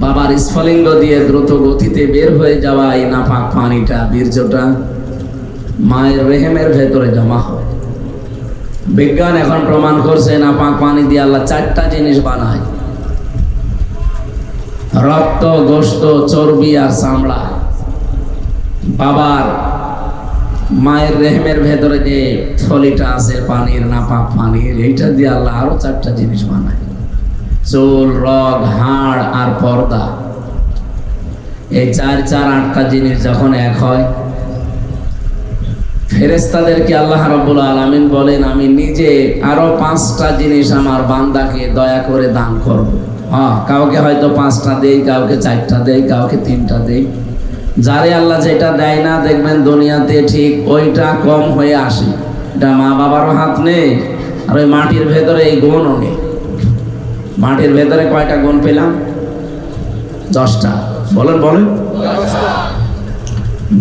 বাবার স্ফলিঙ্গ দিয়ে দ্রুত গতিতে বের হয়ে যাওয়া এই নাপাক পানিটা, বীর্যটা মায়ের রেহেমের ভেতরে জমা হয়। বিজ্ঞান এখন প্রমাণ করছে নাপাক পানি দিয়ে আল্লাহ 4টা জিনিস বানায়: রক্ত, গোশত, চর্বি আর চামড়া। বাবার মায়ের রেহেমের ভেতরে যে থলিটা আছে পানির, নাপাক পানির, এইটা দিয়ে আল্লাহ আরো 4টা জিনিস বানায়: চুল, রগ, হাড় আর পর্দা। এই 8টা জিনিস যখন এক হয়, ফেরেশতাদেরকে আল্লাহ রাব্বুল আলামিন বলেন, আমি নিজে আরো 5টা জিনিস আমার বান্দাকে দয়া করে দান করব। কাউকে হয়তো 5টা দেই, কাউকে 4টা দেই, কাউকে 3টা দেই। যারে আল্লাহ যেটা দেয় না, দেখবেন দুনিয়াতে ঠিক ওইটা কম হয়ে আসে। এটা মা বাবারও হাত নেই, আর ওই মাটির ভেতরে এই গুণও নেই। মাটির ভেতরে কয়টা গুণ পেলাম? 10টা। বলেন বলেন।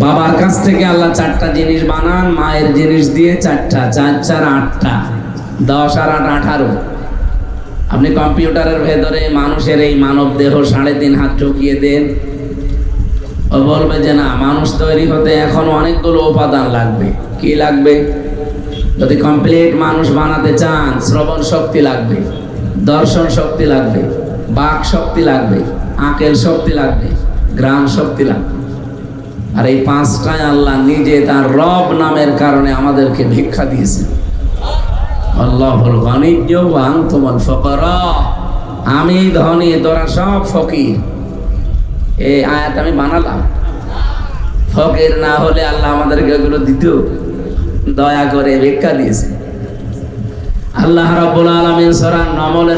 বাবার কাছ থেকে আল্লাহ 4টা জিনিস বানান, মায়ের জিনিস দিয়ে 4টা, 4 4 8টা, 10 আর 8 18। আপনি কম্পিউটারের ভেতরে মানুষের এই মানব দেহ 3.5 হাত ঢুকিয়ে দেন, ও বলবে যে না, মানুষ তৈরি হতে এখন অনেকগুলো উপাদান লাগবে। কি লাগবে? যদি কমপ্লিট মানুষ বানাতে চান, শ্রবণ শক্তি লাগবে, দর্শন শক্তি লাগবে, বাক শক্তি লাগবে, আকেল শক্তি লাগবে, ঘ্রাণ শক্তি লাগবে। আর এই 5টায় আল্লাহ নিজে তার রব নামের কারণে আমাদেরকে ভিক্ষা দিয়েছে। আল্লাহুল গনিয়্য ওয়া আনতুমুল ফুকারা। আমি ধনী, তোরা সব ফকির। এই আয়াত আমি বানালাম। ফকির না হলে আল্লাহ আমাদেরকে এগুলো দিত? দয়া করে ভিক্ষা দিয়েছে। আল্লাহ রাব্বুল আলামিন সূরা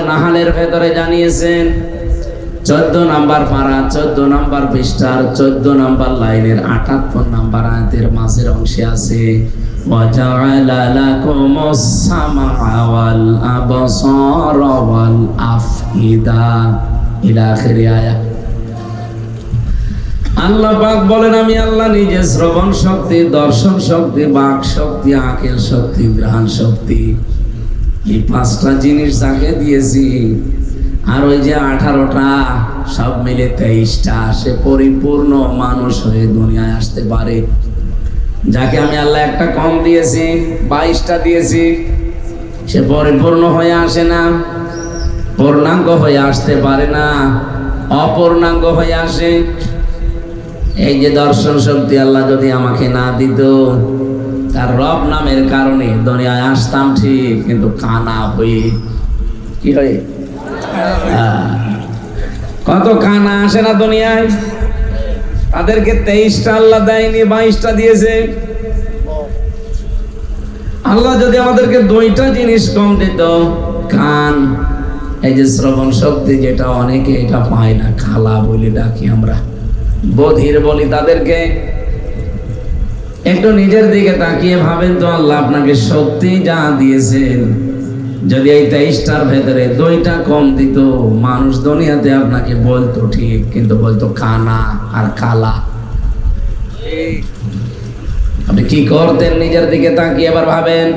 নাহলের ভেতরে জানিয়েছেন, 14 নম্বর পারা, 14 নম্বর পৃষ্ঠার 14 নম্বর লাইনের 78 নম্বর আয়াতের মাঝের অংশে আছে, ওয়াজাআলা লাকুমুস সামআ ওয়াল আবসারা ওয়াল আফইদা ইলা আখির আয়াত। আল্লাহ পাক বলেন, আমি আল্লাহ নিজে শ্রবণ শক্তি, দর্শন শক্তি, বাক শক্তি, আকেল শক্তি, ঘ্রাণ শক্তি, এই 5টা জিনিস যাকে দিয়েছি, আর ওই যে 18টা, সব মিলে 23টা, সে পরিপূর্ণ মানুষ হয়ে দুনিয়ায় আসতে পারে। যাকে আমি আল্লাহ একটা কম দিয়েছি, 22টা দিয়েছি, সে পরিপূর্ণ হয়ে আসে না, পূর্ণাঙ্গ হয়ে আসতে পারে না, অপূর্ণাঙ্গ হয়ে আসে। এই যে দর্শন শক্তি আল্লাহ যদি আমাকে না দিত, তার রব নামের কারণে দুনিয়ায় আসতাম ঠিক, কিন্তু কানা হয়ে। কি হয়ে? কত কানা আসে না দুনিয়ায়, তাদেরকে 23টা আল্লাহ দেয়নি, 22টা দিয়েছে। আল্লাহ যদি আমাদেরকে 2টা জিনিস কম দিত, কান, এই যে শ্রবণ শক্তি, যেটা অনেকে এটা পায় না, খালা বলে ডাকি আমরা, বধির বলি তাদেরকে। একটু নিজের দিকে তাকিয়ে ভাবেন তো, আল্লাহ আপনাকে শক্তি যা দিয়েছেন, যদি এই 23টার ভেতরে 2টা কম দিত, মানুষ দুনিয়াতে আপনাকে বলতো ঠিক, কিন্তু বলতো কানা আর কালা। আপনি কি করতেন? নিজের দিকে তাকিয়ে এবার ভাবেন।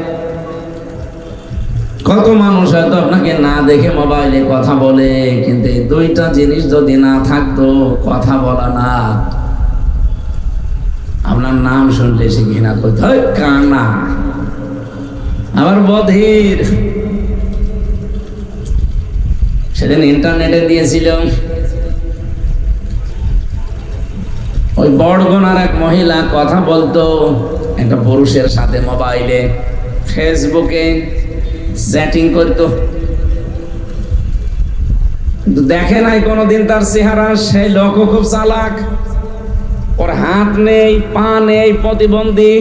কত মানুষ হয়তো আপনাকে না দেখে মোবাইলে কথা বলে, কিন্তু এই 2টা জিনিস যদি না থাকতো, কথা বলা না, আপনার নাম শুনলে সে ঘৃণা করতে হয়, কানা, আবার বধির। সেদিন ইন্টারনেটে দিয়েছিল, ওই বড়গোনার এক মহিলা কথা বলতো একটা পুরুষের সাথে মোবাইলে, ফেসবুকে চ্যাটিং করতো, কিন্তু দেখে নাই কোনোদিন তার চেহারা। সেই লোক খুব চালাক, ওর হাত নেই, পা নেই, প্রতিবন্ধী,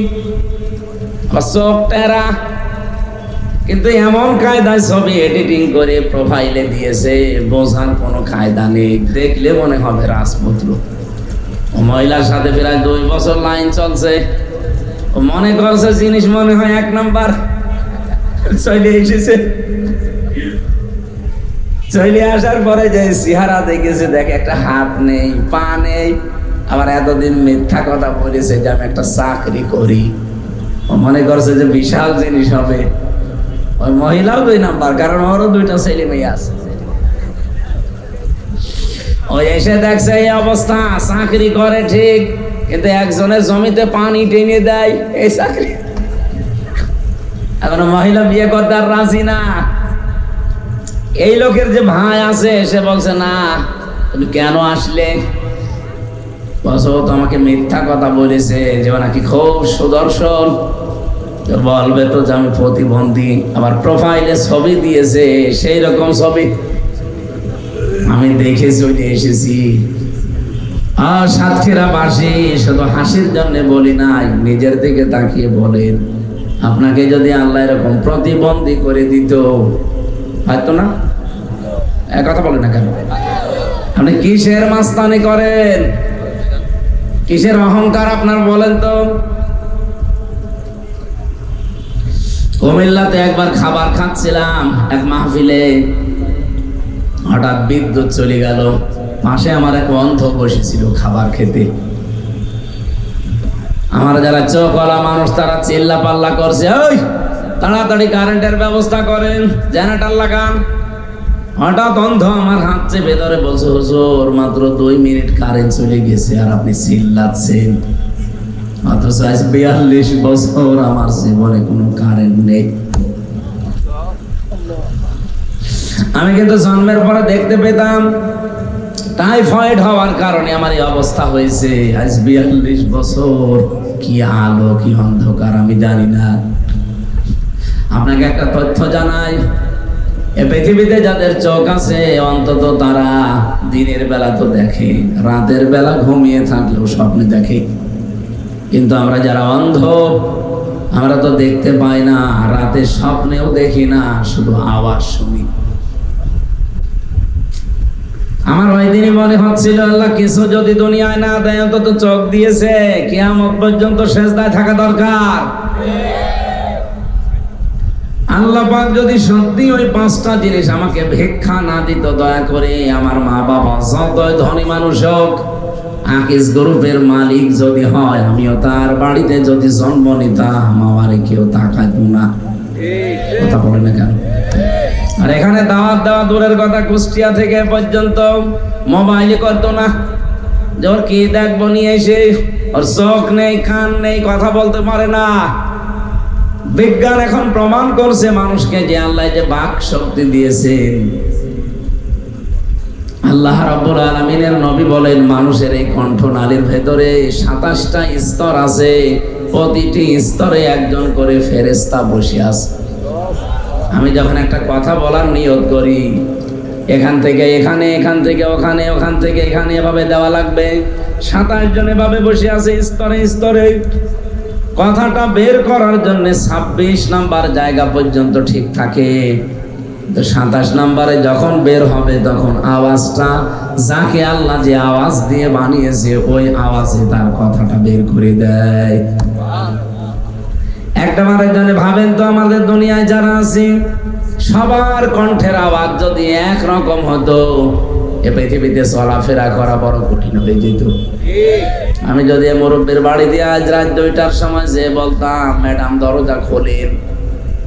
চোখ টেরা, কিন্তু এমন কায়দায় ছবি এডিটিং করে প্রোফাইলে দিয়েছে, বোঝার কোনো কায়দা নেই, দেখলে মনে হবে রাজপুত্র। ও মহিলার সাথে প্রায় 2 বছর লাইন চলছে। ও মনে করছে জিনিস মনে হয় 1 নাম্বার, চলে এসেছে। চলে আসার পরে যে চেহারা দেখেছে, দেখে একটা হাত নেই, পা নেই, আবার এতদিন মিথ্যা কথা বলেছে যে আমি একটা চাকরি করি। ও মনে করছে যে বিশাল জিনিস হবে। ওই মহিলাও 2 নাম্বার, কারণ ওরও 2টা ছেলে মেয়ে আছে। ওই এসে দেখছে এই অবস্থা, চাকরি করে ঠিক, কিন্তু একজনের জমিতে পানি টেনে দেয় এই চাকরি। এখন মহিলা বিয়ে করতে আর রাজি না। এই লোকের যে ভাই আছে সে বলছে, না তুমি কেন আসলে? বলছো তো আমাকে মিথ্যা কথা বলেছে যে নাকি খুব সুদর্শন, বলবে তো যে আমি প্রতিবন্ধী, আবার প্রোফাইলে ছবি দিয়েছে সেই রকম ছবি আমি দেখে চলে এসেছি। আর সাতক্ষীরাবাসী শুধু হাসির জন্য বলি নাই, নিজের দিকে তাকিয়ে বলেন, আপনাকে যদি আল্লাহ এরকম প্রতিবন্ধী করে দিত হয়তো না। এক কথা বলেন না কেন? আপনি কিসের মাস্তানি করেন, কিসের অহংকার আপনার বলেন তো? কুমিল্লাতে একবার খাবার খাচ্ছিলাম এক মাহফিলে, হঠাৎ বিদ্যুৎ চলে গেল। পাশে আমার এক অন্ধ বসেছিল খাবার খেতে। আমার যারা চোখওয়ালা মানুষ তারা চিল্লা পাল্লা করছে, ওই তাড়াতাড়ি কারেন্টের ব্যবস্থা করেন, জেনারেটর লাগান। হঠাৎ অন্ধ আমার হাত চেপে ধরে বলছে, হুজুর মাত্র 2 মিনিট কারেন্ট চলে গেছে আর আপনি চিল্লাচ্ছেন। অথচ আজ 42 বছর আমার জীবনে কোনো কারেন্ট নেই। আমি কিন্তু জন্মের পরে দেখতে পেতাম টাইফয়েড হওয়ার কারণে আমার এই অবস্থা হয়েছে। আজ 42 বছর, কি আলো কি অন্ধকার আমি জানি না। আপনাকে একটা তথ্য জানাই, এ পৃথিবীতে যাদের চোখ আছে অন্তত তারা দিনের বেলা তো দেখে, রাতের বেলা ঘুমিয়ে থাকলেও স্বপ্নে দেখে। কিন্তু আমরা যারা অন্ধ আমরা তো দেখতে পাই না, রাতে স্বপ্নেও দেখি না, শুধু আওয়াজ শুনি। আমার ওই দিনই মনে হচ্ছিল, আল্লাহ কিছু যদি দুনিয়ায় না দেয় অন্তত চোখ দিয়েছে, কিয়ামত পর্যন্ত সেজদায় থাকা দরকার। আল্লাহ পাক যদি সত্যি ওই 5টা জিনিস আমাকে ভিক্ষা না দিত, দয়া করে আমার মা বাবা যতই ধনী মানুষ হোক, আকিস গ্রুপের মালিক যদি হয়, আমিও তার বাড়িতে যদি জন্ম নিতাম, আমারে কেউ তাকাইতো না। কথা বলে না কেন? আর এখানে দাওয়াত দেওয়া দূরের কথা, কুষ্টিয়া থেকে পর্যন্ত মোবাইলে করতো না, যে ওর কি দেখবো নিয়ে এসে, ওর চোখ নেই কান নেই কথা বলতে পারে না। বিজ্ঞান এখন প্রমাণ করছে মানুষকে যে আল্লাহ যে বাক শক্তি দিয়েছেন। আল্লাহ রাব্বুল আলামিনের নবী বলেন, মানুষের এই কণ্ঠনালীর ভেতরে 27টা স্তর আছে, প্রতিটি স্তরে একজন করে ফেরেশতা বসে আছে। আমি যখন একটা কথা বলার নিয়ত করি, এখান থেকে এখানে, এখান থেকে ওখানে, ওখান থেকে এখানে এভাবে দেওয়া লাগবে, 27 জন এভাবে বসে আছে স্তরে স্তরে। কথাটা বের করার জন্য 26 নাম্বার জায়গা পর্যন্ত ঠিক থাকে, তো 27 নাম্বারে যখন বের হবে তখন আওয়াজটা যাকে আল্লাহ যে আওয়াজ দিয়ে বানিয়েছে ওই আওয়াজে তার কথাটা বের করে দেয়। একটা বারের জন্য ভাবেন তো, আমাদের দুনিয়ায় যারা আছি সবার কণ্ঠের আওয়াজ যদি একরকম হতো, এ পৃথিবীতে চলাফেরা করা বড় কঠিন হয়ে যেত। আমি যদি মুরব্বীর বাড়ি দিয়ে আজ রাত 2টার সময় যে বলতাম, ম্যাডাম দরজা খোলেন,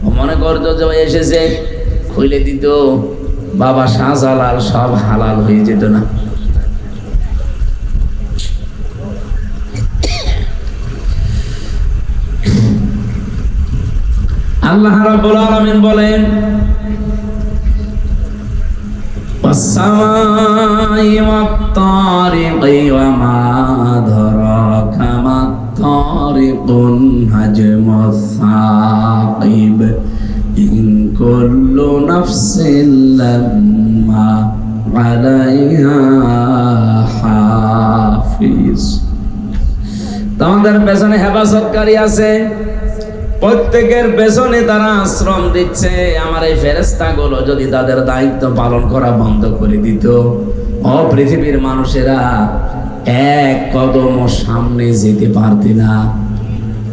ও মনে করতো যে এসেছে, খুলে দিত, বাবা শাহজালাল সব হালাল হয়ে যেত না। আল্লাহ রাব্বুল আলামিন বলেন, ওয়াস-সামাই ওয়াত-তারিকি ওয়া মা আদরাকা মাত-তারিকুন নাজমুস-সাকিব ইন কুল্লু নাফসিন লাম্মা আলাইহা হাফিজ। তোমাদের পেছনে হেফাজতকারী আছে, প্রত্যেকের পেছনে তারা আশ্রম দিচ্ছে। আমার এই ফেরেশতাগুলো যদি তাদের দায়িত্ব পালন করা বন্ধ করে দিত, ও পৃথিবীর মানুষেরা এক কদম সামনে যেতে পারতে না।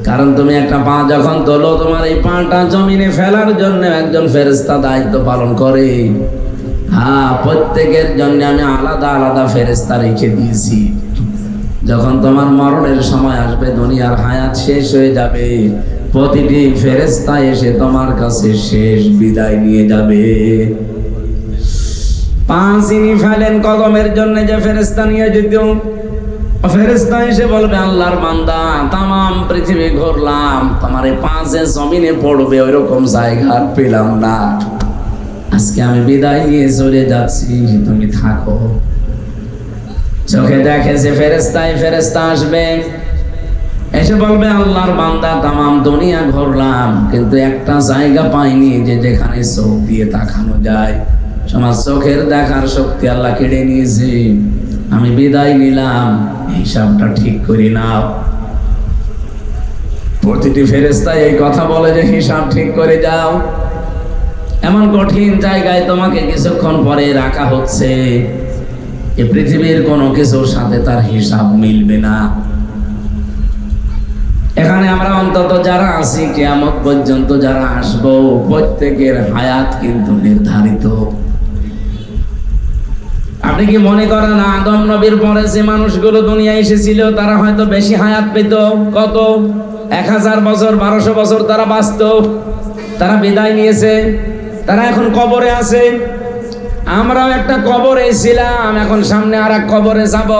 কারণ তুমি একটা পা যখন তোলো, তোমার এই পাটা জমিনে ফেলার জন্য একজন ফেরেশতা দায়িত্ব পালন করে। হ্যাঁ, প্রত্যেকের জন্য আমি আলাদা আলাদা ফেরেশতা রেখে দিয়েছি। যখন তোমার মরণের সময় আসবে, দুনিয়ার হায়াত শেষ হয়ে যাবে, প্রতিটি ফেরেশতা এসে তোমার কাছে শেষ বিদায় নিয়ে যাবে। পা চিনি ফেলেন কদমের জন্য যে ফেরেশতা নিয়ে যেত, ফেরেশতা এসে বলবে আল্লাহর বান্দা তামাম পৃথিবী ঘুরলাম, তোমার এই পা যে জমিনে পড়বে ওইরকম জায়গা আর পেলাম না, আজকে আমি বিদায় নিয়ে চলে যাচ্ছি, তুমি থাকো। চোখে দেখে যে ফেরেশতা আসবে, এসে বলবে আল্লাহর বান্দা তামাম দুনিয়া ঘুরলাম কিন্তু একটা জায়গা পাইনি যে যেখানে চোখ দিয়ে তাকানো যায়, আমার চোখের দেখার শক্তি আল্লাহ কেড়ে নিয়েছে, আমি বিদায় নিলাম, হিসাবটা ঠিক করে নাও। প্রতিটি ফেরেশতা এই কথা বলে যে হিসাব ঠিক করে যাও, এমন কঠিন জায়গায় তোমাকে কিছুক্ষণ পরে রাখা হচ্ছে, এই পৃথিবীর কোনো কিছুর সাথে তার হিসাব মিলবে না। এখানে আমরা অন্তত যারা আছি কিয়ামত পর্যন্ত যারা আসবো প্রত্যেকের হায়াত কিন্তু নির্ধারিত। আপনি কি মনে করেন আদম নবীর পরে যে মানুষগুলো দুনিয়া এসেছিল তারা হয়তো বেশি হায়াত পেত? কত 1000 বছর 1200 বছর তারা বাঁচত, তারা বিদায় নিয়েছে, তারা এখন কবরে আছে। আমরাও একটা কবরে ছিলাম, এখন সামনে আর এক কবরে যাব।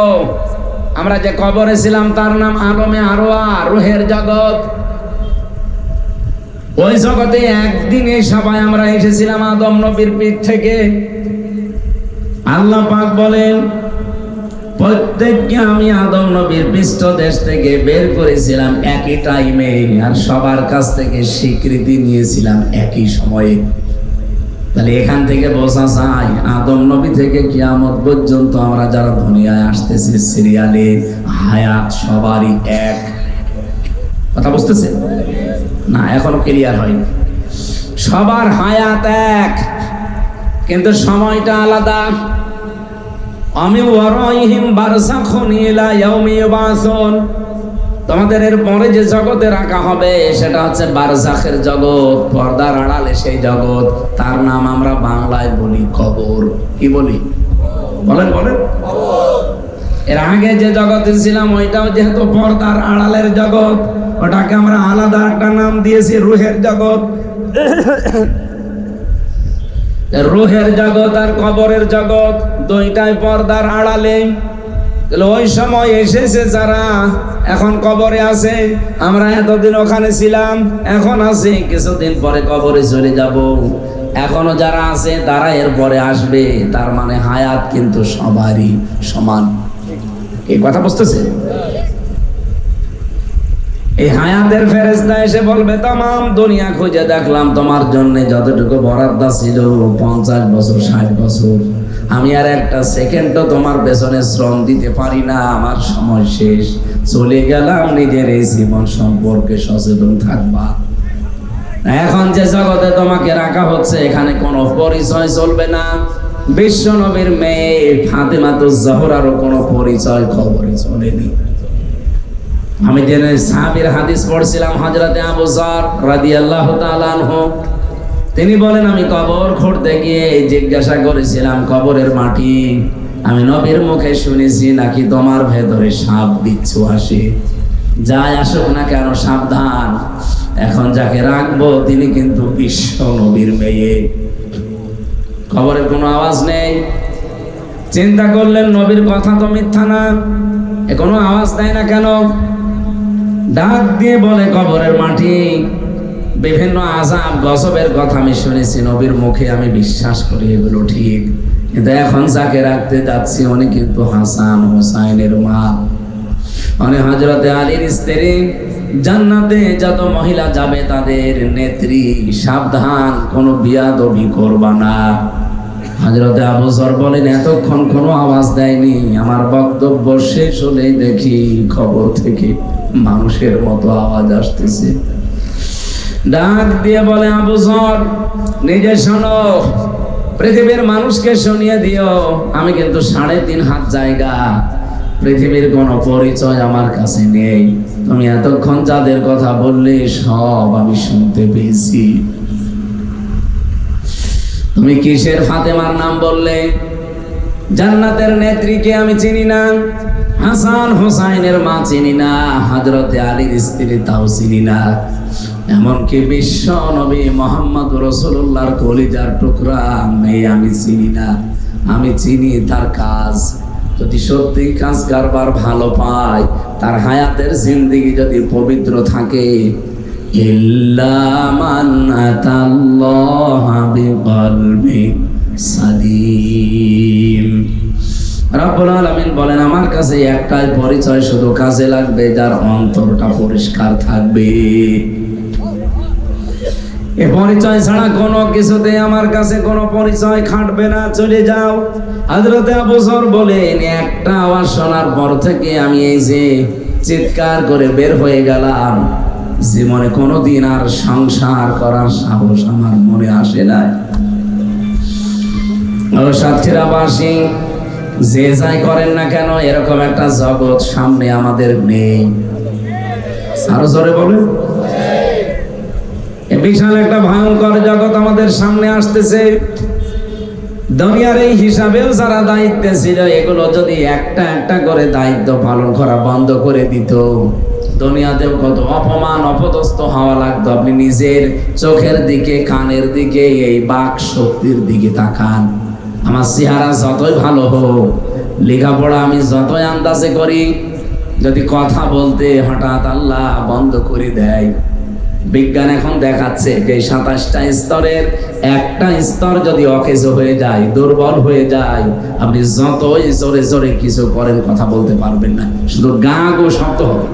আমরা যে কবরে ছিলাম তার নাম আলমে আরওয়া, রুহের জগৎ। ওই জগতে একদিনে সবাই আমরা এসেছিলাম আদম নবীর পিঠ থেকে। আল্লাহ পাক বলেন প্রত্যেককে আমি আদম নবীর পৃষ্ঠদেশ থেকে বের করেছিলাম একই টাইমে, আর সবার কাছ থেকে স্বীকৃতি নিয়েছিলাম একই সময়ে। তাহলে এখান থেকে বোঝা যায় আদম নবী থেকে কিয়ামত পর্যন্ত আমরা যারা দুনিয়ায় আসতেছি সিরিয়ালে হায়াত সবারই এক। কথা বুঝতেছে না? এখনো ক্লিয়ার হয়নি। সবার হায়াত এক, কিন্তু সময়টা আলাদা। আমি ওয়ারাইহিম বারযাখুন ইলা ইয়াউমি ইউবাসুন, তোমাদের এর পরে যে জগতে রাখা হবে সেটা হচ্ছে বারজাখের জগৎ, পর্দার আড়ালে সেই জগৎ, তার নাম আমরা বাংলায় বলি কবর। কি বলি? বলেন বলেন। এর আগে যে জগতে ছিলাম ওইটাও যেহেতু পর্দার আড়ালের জগৎ, ওটাকে আমরা আলাদা একটা নাম দিয়েছি রুহের জগৎ। রুহের জগৎ আর কবরের জগৎ দুইটাই পর্দার আড়ালে। ওই সময় এসেছে যারা এখন কবরে আছে, আমরা এতদিন ওখানে ছিলাম, এখন আছি, কিছুদিন পরে কবরে চলে যাব। এখনো যারা আছে তারা এর পরে আসবে, তার মানে হায়াত কিন্তু সবারই সমান। এই কথা বুঝতেছে? এই হায়াতের ফেরেশতা এসে বলবে তামাম দুনিয়া খুঁজে দেখলাম, তোমার জন্য যতটুকু বরাদ্দ ছিল 50 বছর 60 বছর, আমি আর একটা সেকেন্ডও তোমার পেছনে শ্রম দিতে পারি না, আমার সময় শেষ, চলে গেলাম। নিজের এই জীবন সম্পর্কে সচেতন থাকবা। এখন যে জগতে তোমাকে রাখা হচ্ছে এখানে কোনো পরিচয় চলবে না। বিশ্ব নবীর মেয়ে ফাতেমাতুজ জোহরারও কোনো পরিচয় খবরই চলেনি। আমি যে সাহাবীর হাদিস পড়ছিলাম, হযরতে আবু যর রাদিয়াল্লাহু তাআলা আনহু, তিনি বলেন আমি কবর খুঁড়তে গিয়ে জিজ্ঞাসা করেছিলাম কবরের মাটি, আমি নবীর মুখে শুনেছি নাকি তোমার ভেতরে সাপ বিচ্ছু আসে, যাই আসুক না কেন সাবধান, এখন যাকে রাখবো তিনি কিন্তু বিশ্ব নবীর মেয়ে। কবরের কোনো আওয়াজ নেই। চিন্তা করলেন নবীর কথা তো মিথ্যা না, এ কোনো আওয়াজ দেয় না কেন? ডাক দিয়ে বলে কবরের মাটি, বিভিন্ন আযাব গজবের কথা আমি শুনেছি নবীর মুখে, আমি বিশ্বাস করি এগুলো ঠিক, কিন্তু এখন যাকে রাখতে যাচ্ছি উনি কিন্তু হাসান হুসাইনের মা, উনি হযরতে আলীর স্ত্রী, জান্নাতে যত মহিলা যাবে তাদের নেত্রী, সাবধান কোনো বিয়াদবি করবা না। হযরতে আবু যর বলেন এতক্ষণ কোনো আওয়াজ দেয়নি, আমার বক্তব্য শেষ হলেই দেখি খবর থেকে মানুষের মতো আওয়াজ আসতেছে। ডাক দিয়ে বলে আবু যর নিজে শোনো, পৃথিবীর মানুষকে শুনিয়ে দিও, আমি কিন্তু 3.5 হাত জায়গা, পৃথিবীর কোনো পরিচয় আমার কাছে নেই, তুমি এতক্ষণ যাদের কথা বললে সব আমি শুনতে পেয়েছি। তুমি কিসের ফাতেমার নাম বললে? জান্নাতের নেত্রীকে আমি চিনি না, হাসান হুসাইনের মা চিনি না, হযরতে আলীর স্ত্রী তাও চিনি না, এমনকি বিশ্ব নবী মুহাম্মদ রাসূলুল্লাহর কলিজার টুকরা মেয়ে আমি চিনি না। আমি চিনি তার কাজ। যদি সত্যি কাজ কারবার ভালো পায়, তার হায়াতের জিন্দেগি যদি পবিত্র থাকে, ইল্লা মান আতাল্লাহা বিকলবিন সালিম। রব্বুল আলামিন বলেন, আমার কাছে একটাই পরিচয় শুধু কাজে লাগবে, যার অন্তরটা পরিষ্কার থাকবে। এ পরিচয় ছাড়া কোনো কিছুতে আমার কাছে কোনো পরিচয় খাটবে না, চলে যাও। হযরতে আবু যর বলেন, একটা আওয়াজ শোনার পর থেকে আমি এই যে চিৎকার করে বের হয়ে গেলাম, জীবনে কোনোদিন আর সংসার করার সাহস আমার মনে আসে না। সাতক্ষীরাবাসী যে যাই করেন না কেন, এরকম একটা জগৎ সামনে আমাদের নেই। আরো জোরে বলেন, বিশাল একটা ভয়ঙ্কর জগৎ আমাদের সামনে আসতেছে। দুনিয়ার এই হিসাবেও যারা দায়িত্বে ছিল, এগুলো যদি একটা একটা করে দায়িত্ব পালন করা বন্ধ করে দিত, দুনিয়াতেও কত অপমান অপদস্থ হওয়া লাগতো। আপনি নিজের চোখের দিকে, কানের দিকে, এই বাক শক্তির দিকে তাকান। আমার চেহারা যতই ভালো হোক, লেখাপড়া আমি যতই আন্দাজে করি, যদি কথা বলতে হঠাৎ আল্লাহ বন্ধ করে দেয়, বিজ্ঞান এখন দেখাচ্ছে যে 27টা স্তরের একটা স্তর যদি অকেজ হয়ে যায়, দুর্বল হয়ে যায়, আপনি যতই জোরে জোরে কিছু করেন কথা বলতে পারবেন না, শুধু গা গো শব্দ হবে।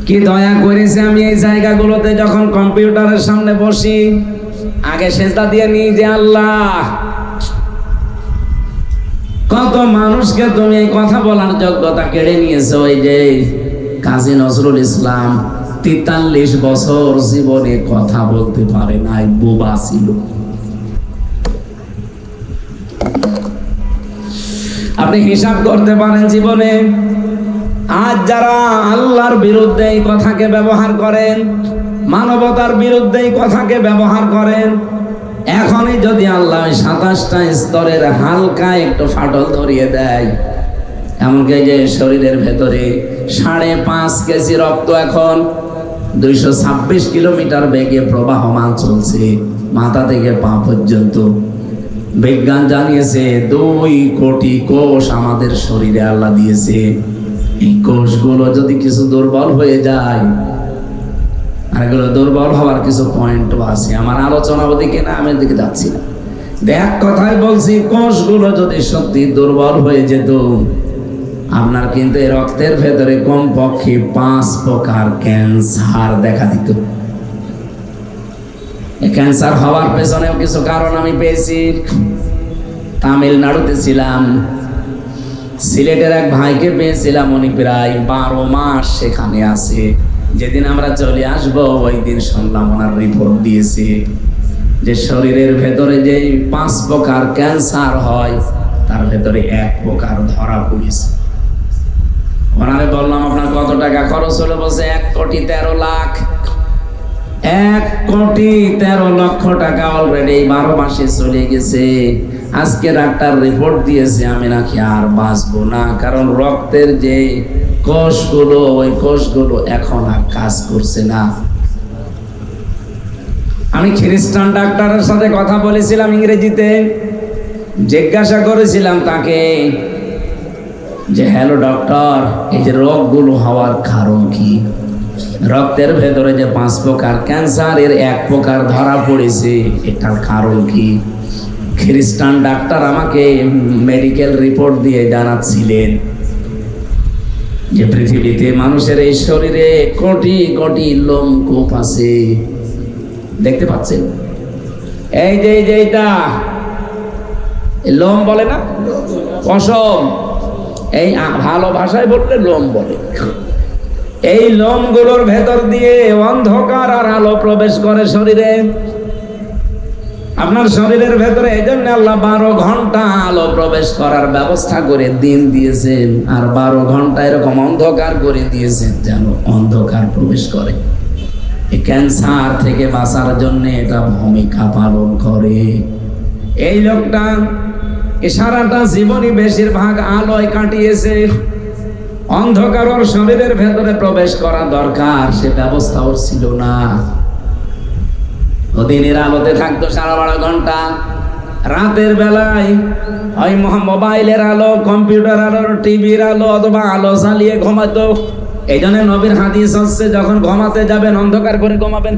কি দয়া করেছে আমি এই জায়গাগুলোতে যখন কম্পিউটারের সামনে বসি, আগে সেজদা দিয়ে নিই যে আল্লাহ, কত মানুষকে তুমি এই কথা বলার যোগ্যতা কেড়ে নিয়েছো। এই যে কাজী নজরুল ইসলাম 43 বছর জীবনে কথা বলতে পারে নাই, বোবা ছিল। আপনি হিসাব করতে পারেন জীবনে, আজ যারা আল্লাহর বিরুদ্ধে এই কথাকে ব্যবহার করেন, মানবতার বিরুদ্ধে এই কথাকে ব্যবহার করেন, এখনই যদি আল্লাহ 27টা স্তরের হালকা একটু ফাটল ধরিয়ে দেয়, এমনকি যে শরীরের ভেতরে 5.5 কেজি রক্ত এখন 226 কিলোমিটার বেগে প্রবাহমান চলছে, মাথা থেকে পা পর্যন্ত। বিজ্ঞান জানিয়েছে 2 কোটি কোষ আমাদের শরীরে আল্লাহ দিয়েছে। এই কোষগুলো যদি কিছু দুর্বল হয়ে যায়, আর এগুলো দুর্বল হওয়ার কিছু পয়েন্টও আছে, আমার আলোচনা ওদিকে না, আমি দিকে যাচ্ছি না। এক কথায় বলছি, কোষগুলো যদি সত্যি দুর্বল হয়ে যেত, আপনার কিন্তু এই রক্তের ভেতরে কমপক্ষে 5 প্রকার ক্যান্সার দেখা দিত। এই ক্যান্সার হওয়ার পেছনেও কিছু কারণ আমি পেয়েছি। তামিলনাড়ুতে ছিলাম, সিলেটের এক ভাইকে পেয়েছিলাম, উনি প্রায় 12 মাস সেখানে আছে। যেদিন আমরা চলে আসবো, ওই দিন শুনলাম ওনার রিপোর্ট দিয়েছে যে শরীরের ভেতরে যে 5 প্রকার ক্যান্সার হয়, তার ভেতরে 1 প্রকার ধরা পড়েছে। ওনারে বললাম, আপনার কত টাকা খরচ হলো? বলছে 1,13,00,000। 1,13,00,000 টাকা অলরেডি 12 মাসে চলে গেছে। আজকে ডাক্তার রিপোর্ট দিয়েছে আমি নাকি আর বাঁচবো না, কারণ রক্তের যে কোষগুলো, ওই কোষগুলো এখন আর কাজ করছে না। আমি খ্রিস্টান ডাক্তারের সাথে কথা বলেছিলাম ইংরেজিতে, জিজ্ঞাসা করেছিলাম তাকে যে হ্যালো ডক্টর, এই যে রোগগুলো হওয়ার কারণ কি? রক্তের ভেতরে যে 5 প্রকার ক্যান্সার, এর 1 প্রকার ধরা পড়েছে, এটার কারণ কি? খ্রিস্টান ডাক্তার আমাকে মেডিকেল রিপোর্ট দিয়ে জানাচ্ছিলেন যে পৃথিবীতে মানুষের এই শরীরে কোটি কোটি লোমকূপ আছে। দেখতে পাচ্ছেন? এই যে এটা লোম বলে না, পশম, এই ভালো ভাষায় বললে লোম বলে। এই লোমগুলোর ভেতর দিয়ে অন্ধকার আর আলো প্রবেশ করে শরীরে। আপনার শরীরের ভেতরে এই জন্য আল্লাহ 12 ঘন্টা আলো প্রবেশ করার ব্যবস্থা করে দিন দিয়েছেন, আর 12 ঘন্টা এরকম অন্ধকার করে দিয়েছেন যেন অন্ধকার প্রবেশ করে। এই ক্যান্সার থেকে বাঁচার জন্য এটা ভূমিকা পালন করে। এই লোকটা সারাটা জীবনই বেশিরভাগ আলোয় কাটিয়েছে, অন্ধকার ওর শরীরের ভেতরে প্রবেশ করা দরকার, সে ব্যবস্থা ওর ছিল না। ও দিনের আলোতে থাকতো 12.5 ঘন্টা, রাতের বেলায় ওই মোবাইলের আলো, কম্পিউটার আলো, টিভির আলো অথবা আলো জ্বালিয়ে ঘুমাতো। এই জন্য নবীর হাদিস হচ্ছে যখন ঘুমাতে যাবেন অন্ধকার করে ঘুমাবেন।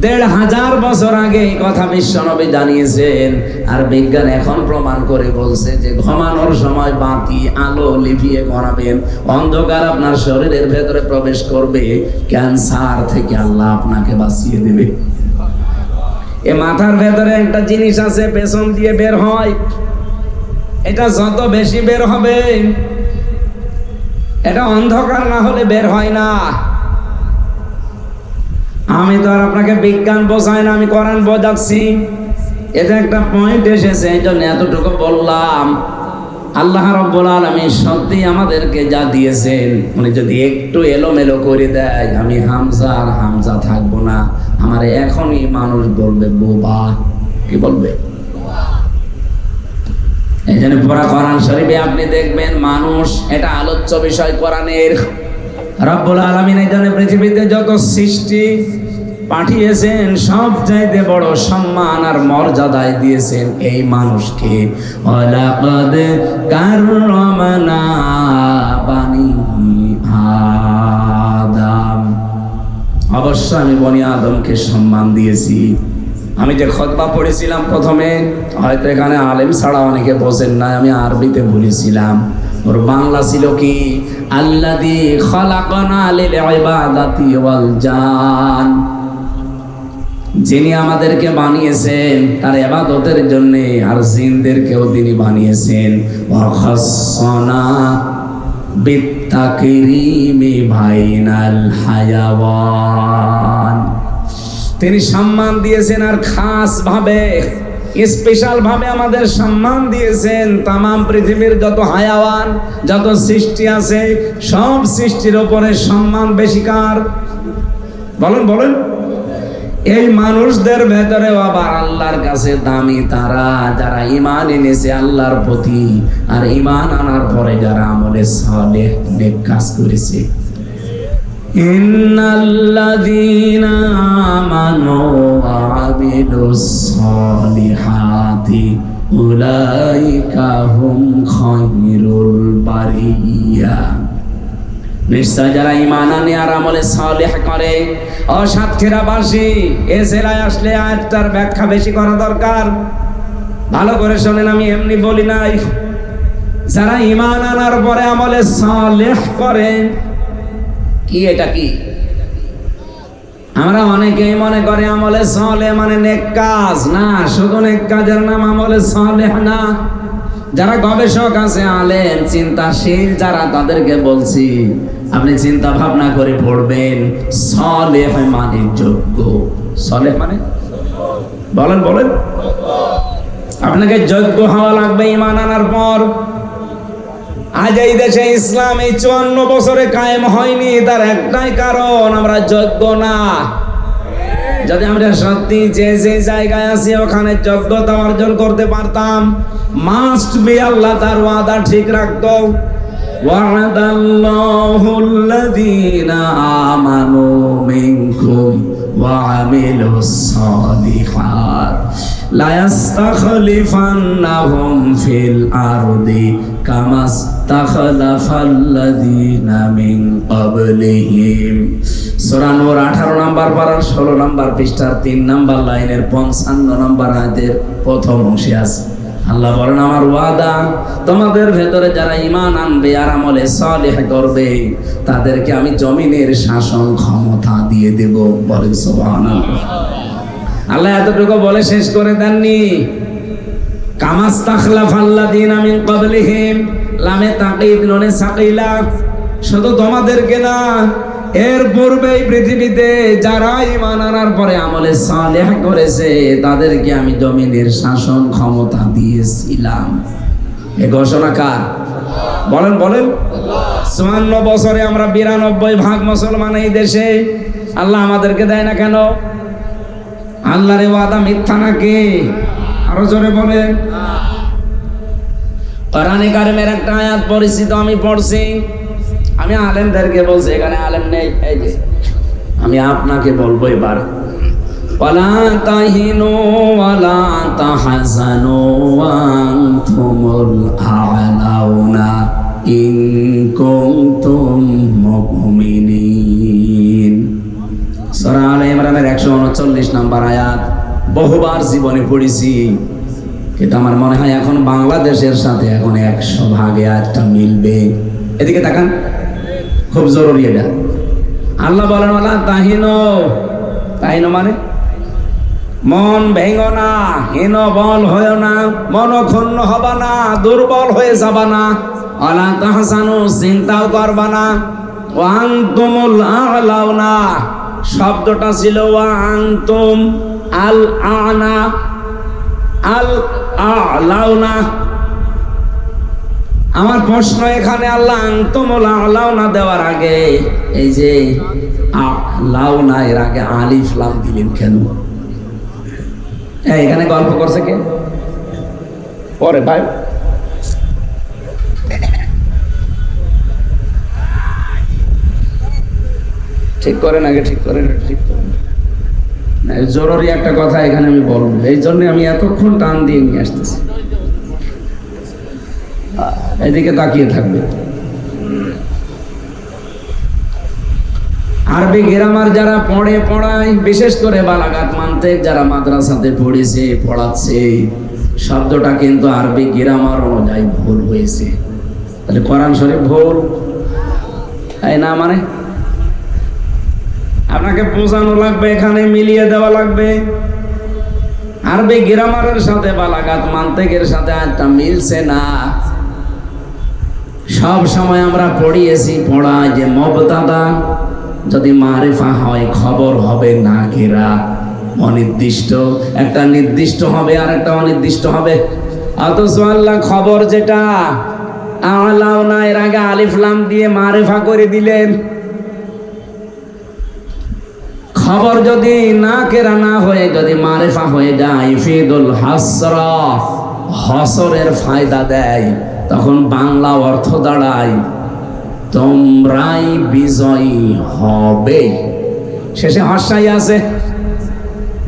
১৫০০ বছর আগে এই কথা বিশ্ব নবী জানিয়েছেন। আর বিজ্ঞান এখন প্রমাণ করে বলছে যে ঘুমানোর সময় বাতি আলো লিভিয়ে ঘুমাবেন। অন্ধকার আপনার শরীরের ভেতরে প্রবেশ করবে, ক্যান্সার থেকে আল্লাহ আপনাকে বাঁচিয়ে দেবে। এ মাথার ভেতরে একটা জিনিস আছে, পেছন দিয়ে বের হয়। এটা যত বেশি বের হবে, এটা অন্ধকার না হলে বের হয় না। আমি তো আর আপনাকে বিজ্ঞান বোঝাই না, আমি কোরআন বোঝাচ্ছি। এটা একটা পয়েন্ট এসেছে, এই জন্য এতটুকু বললাম। আল্লাহ রাব্বুল আলামিন সত্যি আমাদেরকে যা দিয়েছেন, উনি যদি একটু এলোমেলো করে দেয়, আমি হামজা আর হামজা থাকবো না। আমার এখনই মানুষ বলবে বোবা। কি বলবে? এই জন্য পুরা কোরআন শরীফে আপনি দেখবেন মানুষ এটা আলোচ্য বিষয় কোরআনের। রব্বুল আলামিন এই জন্য পৃথিবীতে যত সৃষ্টি পাঠিয়েছেন সবচাইতে বড় সম্মান আর মর্যাদায় দিয়েছেন এই মানুষকে। ওয়ালাকাদ কাররামনা বানি আদম, অবশ্য আমি বনি আদমকে সম্মান দিয়েছি। আমি যে খুতবা পড়েছিলাম প্রথমে, হয়তো এখানে আলেম ছাড়া অনেকে বোঝেন না, আমি আরবিতে বলেছিলাম। ওর বাংলা ছিল কি? আল্লাযী খালাকানা লিল ইবাদাতি ওয়াল জান, যিনি আমাদেরকে বানিয়েছেন তার ইবাদতের জন্য, আর জিনদেরকেও তিনি বানিয়েছেন। ওয়া খাসসানা বিত্তাকরিমি বাইনাল হায়াওয়ান, তিনি সম্মান দিয়েছেন আর খাস ভাবে, স্পেশাল ভাবে আমাদের সম্মান দিয়েছেন। তামাম পৃথিবীর যত হায়াওয়ান, যত সৃষ্টি আছে, সব সৃষ্টির উপরে সম্মান বেশি কার? বলেন বলেন। এই মানুষদের ভেতরেও আবার আল্লাহর কাছে দামি তারা, যারা ঈমান এনেছে আল্লাহর প্রতি, আর ঈমান আনার পরে যারা আমলে সালেহ নেক কাজ করেছে। ইন্নাল্লাযীনা আমানু ওয়া আমিলুস সালিহাতি উলাইকা হুম খায়রুল বারিয়া, নিশ্চয় যারা ঈমান আনে আর আমলে সালেহ করে। ও সাতক্ষীরাবাসী, এ জেলায় আসলে আয়াতটার ব্যাখ্যা বেশি করা দরকার। ভালো করে শোনেন, আমি এমনি বলি নাই। যারা ঈমান আনার পরে আমলে সালেহ করে, কি এটা কি? আমরা অনেকেই মনে করে আমলে সালেহ মানে নেক কাজ। না, শুধু নেক কাজের নাম আমলে সালেহ না। যারা গবেষক আছে, আলেম, চিন্তাশীল যারা, তাদেরকে বলছি আপনি চিন্তা ভাবনা করে পড়বেন। সালেহ মানে যোগ্য। সালেহ মানে বলেন বলেন। আপনাকে যোগ্য হওয়া লাগবে ঈমান আনার পর। আজ এই দেশে ইসলাম এই 54 বছরে কায়েম হয়নি, তার একটাই কারণ, আমরা যোগ্য না। যদি আমরা সত্যি যে যে জায়গায় আছি ওখানে যোগ্যতা অর্জন করতে পারতাম, মাস্ট বি আল্লাহ তার ওয়াদা ঠিক রাখতো। ওয়া'দাল্লাহুল্লাযীনা আমানু মিনকুম ওয়া আমিলুস সালিহাত লা ইস্তাখলিফান্নাহুম ফিল আরদি কামাস্তাখলাফাল্লাযীনা মিন ক্বাবলিহিম। সূরা নূর 18 নম্বর পারার 16 নম্বর পৃষ্ঠার 3 নম্বর লাইনের 55 নম্বর আয়াতের প্রথম অংশে আছে। আল্লাহ বলেন, আমার ওয়াদা তোমাদের ভেতরে যারা ঈমান আনবে আর আমলে সালেহ করবে, তাদেরকে আমি জমিনের শাসন ক্ষমতা দিয়ে দেব। বলেন সুবহানাল্লাহ। আল্লাহ এতটুকু বলে শেষ করে দেননি। কামাস্তাখলাফাল্লাযীনা মিন ক্বাবলিহিম, লামে তাকিদ নুনে সাকিলা, শুধু তোমাদেরকে না, এর পূর্বে পৃথিবীতে যারা ঈমান আনার পরে আমলে সালেহ করেছে তাদেরকে আমি জমিনের শাসন ক্ষমতা দিয়েছিলাম। এ ঘোষণা কার? বলেন বলেন। 54 বছরে আমরা 92% মুসলমান এই দেশে। আল্লাহ আমাদেরকে দেয় না কেন? আল্লাহর ওয়াদা মিথ্যা নাকি? আরো জোরে বলেন। কোরআনে কারিমের একটা আয়াত পরিচিত, আমি পড়ছি। আমি আলেমদেরকে বলছি, এখানে আলেম নেই, এই যে আমি আপনাকে বলবো এবার। ওয়ালা তাহিনু ওয়ালা তাহজানু ওয়া আনতুমুল আ'লাউনা ইন কুনতুম মুমিনিন। সূরা আলে ইমরানের 139 নম্বর আয়াত। বহুবার জীবনে পড়েছি, কিন্তু আমার মনে হয় এখন বাংলাদেশের সাথে এখন 100 ভাগে একটা মিলবে। এদিকে তাকান, খুব জরুরি এটা। আল্লাহ বলেন ওয়ালা তাহিনু, তাহিনু মানে মন ভেঙো না, হীন বল হয়েও না, মনক্ষুণ্ণ হবা না, দুর্বল হয়ে যাবা না। ওয়ালা তাহজানু, চিন্তাও করবা না। ওয়া আনতুমুল আ'লাউনা, শব্দটা ছিল ওয়া আনতুম আল আনা আল আ'লাউনা। আমার প্রশ্ন এখানে আল্লাহ আনতুমুল আ'লাউনা দেওয়ার আগে এই যে আ'লাউনা এর আগে আলিফ লাম দিলেন কেন? এখানে গল্প করছে কে? পরে ভাই ঠিক করেন, আগে ঠিক করেন, ঠিক করেন। জরুরি একটা কথা এখানে আমি বলবো, এই জন্য আমি এতক্ষণ টান দিয়ে নিয়ে আসতেছি। এদিকে তাকিয়ে থাকবে। আরবি গ্রামার যারা পড়ায়, বিশেষ করে বালাগাত মানতে যারা মাদ্রাসাতে পড়েছে, পড়াচ্ছে, শব্দটা কিন্তু আরবি গ্রামার অনুযায়ী ভুল হয়েছে। তাহলে কোরআন শরীফ ভুল, তাই না? মানে আপনাকে বোঝানো লাগবে, এখানে মিলিয়ে দেওয়া লাগবে। আরবি গ্রামারের সাথে বালাগাত মানতেকের সাথে একটা মিলছে না। সব সময় আমরা পড়াই যে মুবতাদা যদি মারিফা হয় খবর হবে নাকিরা, অনির্দিষ্ট। একটা নির্দিষ্ট হবে আর একটা অনির্দিষ্ট হবে। অথচ আল্লাহ খবর যেটা আ'লাউনা এর আগে আলিফ লাম দিয়ে মারিফা করে দিলেন। খবর যদি নাকিরা না হয়ে যদি মারিফা হয়ে যায়, ইফিদুল হাসরা, হসরের ফায়দা দেয়, তখন বাংলা অর্থ দাঁড়ায় তোমরাই বিজয়ী হবে। শেষে হর্ষাই আছে।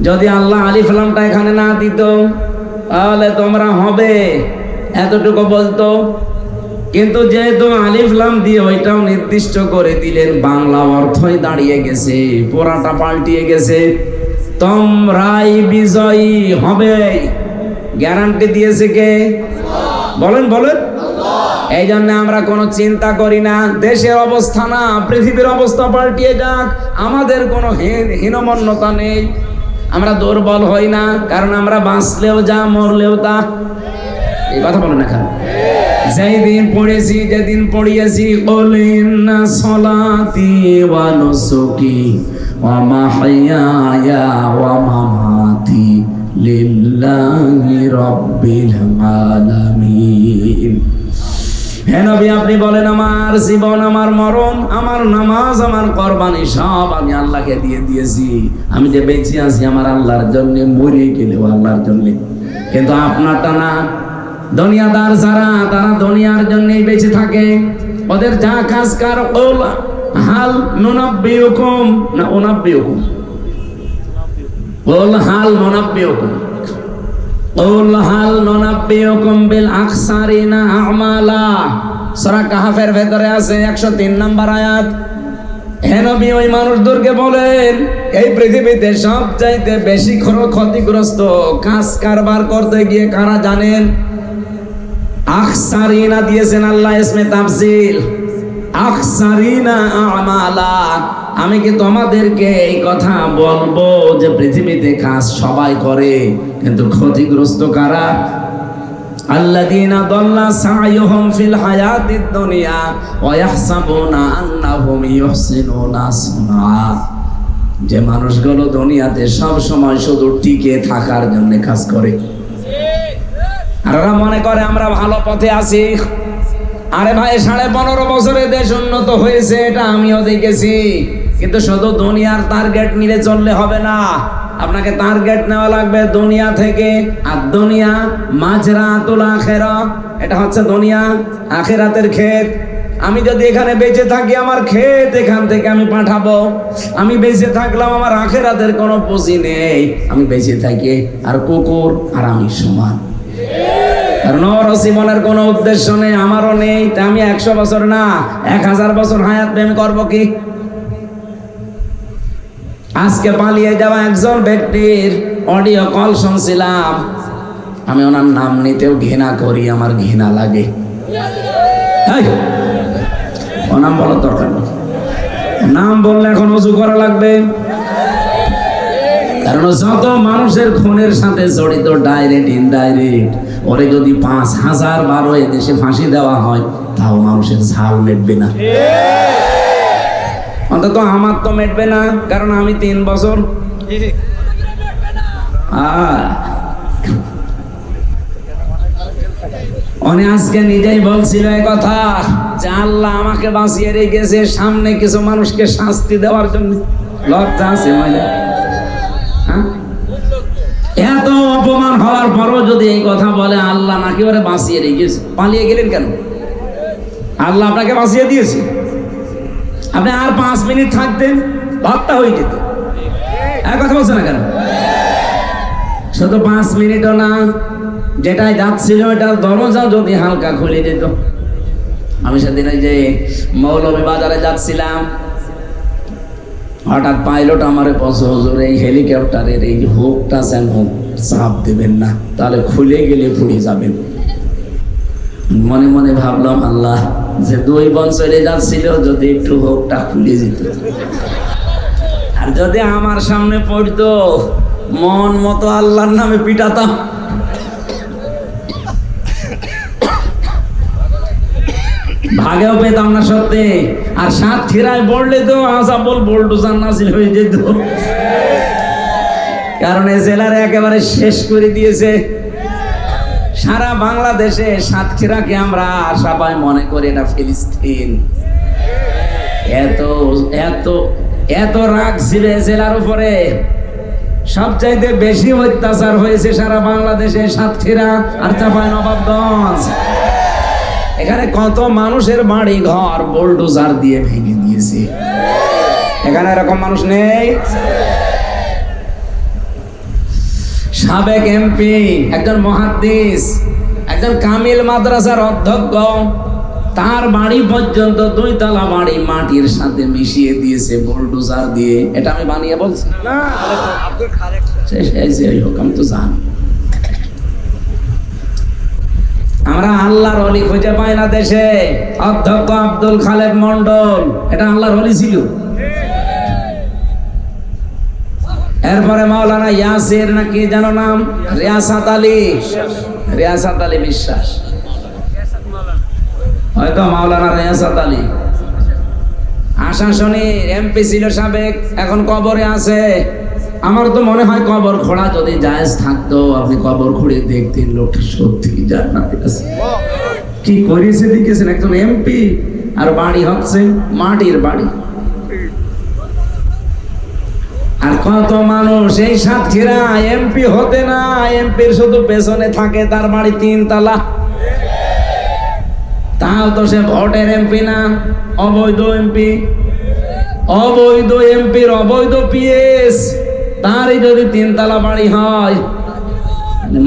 যদি আল্লাহ আলিফ লামটা এখানে না দিত তাহলে তোমরা হবে এতটুকু বলতো। কিন্তু যেহেতু আলিফ লাম দিয়ে ওইটাও নির্দিষ্ট করে দিলেন, বাংলা অর্থই দাঁড়িয়ে গেছে, পুরাটা পাল্টিয়ে গেছে। তোমরাই বিজয়ী হবে, গ্যারান্টি দিয়েছে কে? বলেন বলেন। এই জন্য আমরা কোনো চিন্তা করি না দেশের অবস্থা না পৃথিবীর অবস্থা পাল্টিয়ে যাক, আমাদের কোনো হীনমন্যতা নেই। আমরা দুর্বল হই না, কারণ আমরা বাঁচলেও যা, মরলেও তা। এই কথা বলেন না কেন? যেদিন পড়েছি, যেদিন পড়িয়েছি, কুল ইন্না সলাতি ওয়া নুসুকি ওয়া মাহইয়ায়া ওয়া মামাতি লিল্লাহি রাব্বিল আলামিন। হে নবী, আপনি বলেন আমার জীবন, আমার মরণ, আমার নামাজ, আমার কুরবানি সব আমি আল্লাহকে দিয়ে দিয়েছি। আমি যে বেঁচে আছি আমার আল্লাহর জন্য, মরে গেলেও আল্লাহর জন্য। কিন্তু আপনারটা না। দুনিয়াদার যারা, তারা দুনিয়ার জন্যই বেঁচে থাকে। ওদের যা কাজকার কুল হাল নুনাব্বিউকুম না উনাব্বিউকুম, কুল হাল নুনাব্বিউকুম, কুল হাল নুনাব্বিউকুম বিল আকসারিনা আমালা। সূরা কাহফের ভেতরে আছে 103 নম্বর আয়াত। হে নবী, ওই মানুষদেরকে বলেন এই পৃথিবীতে সবচাইতে বেশি ক্ষতিগ্রস্ত কাজ কারবার করতে গিয়ে কারা জানেন? আকসারিনা দিয়েছেন আল্লাহ ইসমে তাফসীল, আকসারিনা আমালা। আমি কি তোমাদেরকে এই কথা বলবো যে পৃথিবীতে কাজ সবাই করে, কিন্তু ক্ষতিগ্রস্ত কারা? আল্লাযীনা দাল্লা সা'য়ুহুম ফিল হায়াতিদ দুনিয়া ওয়া ইয়াহসাবুনা আন্নাহুম ইউহসিনুনা সুনআ। যে মানুষগুলো দুনিয়াতে সব সময় শুধু টিকে থাকার জন্য কাজ করে, আর ওরা মনে করে আমরা ভালো পথে আছি। আরে ভাই, 15.5 বছরে দেশ উন্নত হয়েছে, এটা আমিও দেখেছি। কিন্তু শুধু দুনিয়ার টার্গেট নিয়ে চললে হবে না, আপনাকে টার্গেট নেওয়া লাগবে দুনিয়া থেকে। আর দুনিয়া মাজরাতুল আখিরা, এটা হচ্ছে দুনিয়া আখিরাতের ক্ষেত। আমি যদি এখানে বেঁচে থাকি আমার ক্ষেত এখান থেকে আমি পাঠাবো, আমি বেঁচে থাকলাম আমার আখেরাতের কোনো পুঁজি নেই, আমি বেঁচে থাকি আর কুকুর আর আমি সমান। কারণ ওর জীবনের কোনো উদ্দেশ্য নেই, আমারও নেই, তা আমি 100 বছর না 1000 বছর হায়াত প্রেম করবো কি? আজকে পালিয়ে যাওয়া একজন ব্যক্তির অডিও কল শুনছিলাম, আমি ওনার নাম নিতেও ঘৃণা করি, আমার ঘৃণা লাগে। ও নাম বলার দরকার নেই, নাম বললে এখন উঁচু করা লাগবে। কারণ যত মানুষের খুনের সাথে জড়িত ডাইরেক্ট ইনডাইরেক্ট, ওরে যদি 5000 বার এ দেশে ফাঁসি দেওয়া হয় তাও মানুষের ঝাল মেটবে না, অন্তত আমার তো মেটবে না। কারণ আমি 3 বছর উনি আজকে নিজেই বলছিল এই কথা যে আল্লাহ আমাকে বাঁচিয়ে রেখেছে সামনে কিছু মানুষকে শাস্তি দেওয়ার জন্য। লজ্জা আছে মজা? এত অপমান হওয়ার পরও যদি এই কথা বলে আল্লাহ নাকি ওরে বাঁচিয়ে রেখেছে, পালিয়ে গেলেন কেন? আল্লাহ আপনাকে বাঁচিয়ে দিয়েছে, আপনি আর 5 মিনিট থাকতেন হত্যা হয়ে যেত। এক কথা বলছে না কেন? শুধু 5 মিনিটও না, যেটাই যাচ্ছিল এটার দরজা যদি হালকা খুলে যেত। আমি সেদিন ওই যে মৌলভী বাজারে যাচ্ছিলাম, হঠাৎ পাইলট আমারে বলছে হুজুর এই হেলিকপ্টারের এই হুকটা যেন চাপ দেবেন না, তাহলে খুলে গেলে পুড়ে যাবেন। মনে মনে ভাবলাম আল্লাহ, যে 2 বন চলে যাচ্ছিল যদি একটু হুকটা খুলে যেত, আর যদি আমার সামনে পড়তো মন মতো আল্লাহর নামে পিটাতাম। ভাগেও পেতাম না সত্যি, আর সাতক্ষীরায় পড়লে তো আসাবল বোল্ডোজার নাসিল হয়ে যেত। কারণ এই জেলার একেবারে শেষ করে দিয়েছে। সারা বাংলাদেশে সাতক্ষীরাকে আমরা সবাই মনে করি এটা ফিলিস্তিন। এত এত এত রাগ ছিল জেলার উপরে। সবচাইতে বেশি অত্যাচার হয়েছে সারা বাংলাদেশে সাতক্ষীরা আর চাঁপাইনবাবগঞ্জ। এখানে কত মানুষের বাড়ি ঘর বুলডোজার দিয়ে ভেঙে দিয়েছে। এখানে এরকম মানুষ নেই? সাবেক এমপি, একজন মুহাদ্দিস, একজন কামিল মাদ্রাসার অধ্যক্ষ, তার বাড়ি পর্যন্ত 2 তলা বাড়ি মাটির সাথে মিশিয়ে দিয়েছে বুলডোজার দিয়ে। এটা আমি বানিয়ে বলছি না, আমি তো জানি। আমরা আল্লাহর ওলি খুঁজে পাই না দেশে। অধ্যক্ষ আব্দুল খালেক মন্ডল এটা আল্লাহর ওলি ছিল। এরপরে মাওলানা ইয়াসির নাকি জানো নাম, রিয়াসাত আলী বিশ্বাস, হয়তো মাওলানা রিয়াসাত আলী আশাশুনি এমপি ছিল সাবেক, এখন কবরে আছে। আমার তো মনে হয় কবর খোঁড়া যদি জায়েজ থাকতো আপনি কবর খুঁড়ে দেখতেন লোকটা সত্যি জান্নাতে আছে। কি করেছে দেখেছেন, একজন এমপি আর বাড়ি হচ্ছে মাটির বাড়ি। আর কত মানুষ এই সাতক্ষীরা এমপি হতে না, এমপির শুধু পেছনে থাকে, তার বাড়ি 3 তলা, তাও তো সে ভোটের এমপি না, অবৈধ এমপি। অবৈধ এমপির অবৈধ পিএস, তারই যদি 3 তলা বাড়ি হয়।